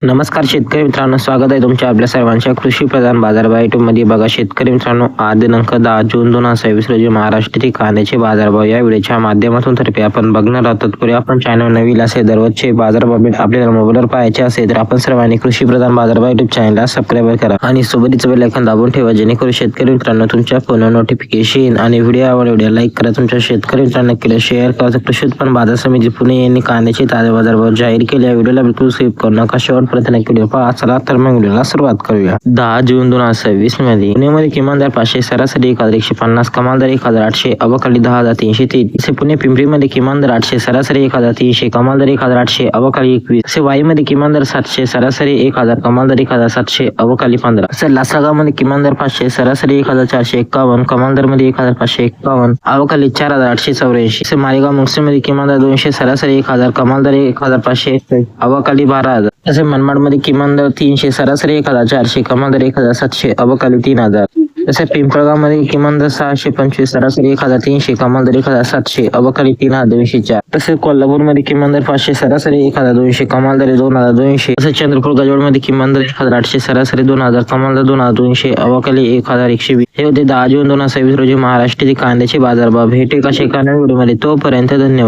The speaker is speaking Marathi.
नमस्कार शेतकरी मित्रांनो, स्वागत आहे तुमच्या आपल्या सर्वांच्या कृषी प्रधान बाजारभाव YouTube मध्ये. बघा शेतकरी मित्रांनो, आज दिनांक 10 जून 2026 रोजी महाराष्ट्रातील कांद्याचे बाजारभाव या व्हिडिओच्या माध्यमातून तर्फे आपण बघणार आहोत. तत्पूर्वी आपण चॅनल नवीन असेल, दररोजचे बाजारभाव अपडेट आपल्याला मोबाईलवर पाहायचे असेल तर आपण सर्वांनी कृषी प्रधान बाजारभाव YouTube चॅनलला सबस्क्राईब करा आणि सोबतच बेल आयकॉन दाबून ठेवा, जेणेकरून शेतकरी मित्रांनो तुमच्या फोनवर नोटिफिकेशन आणि व्हिडिओ आवडल्यास व्हिडिओ लाईक करा. तुमच्या शेतकरी मित्रांना केले शेअर करा. कृषी उत्पन्न बाजार समिती पुणे यांनी कांद्याचे ताजे बाजारभाव जाहीर केले. या व्हिडिओला बिलकुल स्किप करू नका, शेवटपर्यंत नक्की व्हिडिओ पहा. चला तर मग व्हिडिओला सुरुवात करूया. 10 जून 2026 मध्ये पुण्यामध्ये किमान दर 500, सरासरी 1150, कमाल दर 1800, अवकाळी 10,333. पुणे पिंपरीमध्ये किमान दर 800, सरासरी 1300, कमाल दर 1800, अवकाळी 21. असे वाईमध्ये किमान दर 700, सरासरी 1000, कमाल दर 1700, अवकाळी 15. असे लासलगावमध्ये किमान दर 500, सरासरी 1451, कमाल दर मध्ये 1551, अवकाळी 4884. असे मालेगाव मुंगसीमध्ये किमान दर 200, सरासरी 1000, कमाल दर 1500, अवकाळी 12000. तसे मनमाड मध्ये किमान दर 300, सरासरी 1400, कमाल दर 1700, अवकाळी 3000. तसे पिंपळगाव मध्ये किमान दर 625, सरासरी 1300, कमाल दर 1700, अवकाळी 3204. तसे कोल्हापूर मध्ये किमान दर 500, सरासरी 1200, कमाल दर 2200. तसे चंद्रपूर गजवड मध्ये किमान दर 1800, सरासरी 2000, कमाल दर 2200, अवकाळी 1120. हे होते 10 जून 2026 रोजी महाराष्ट्रातील कांद्याचे बाजारभाव. भेटे कसे व्हिडिओ मध्ये, तोपर्यंत धन्यवाद.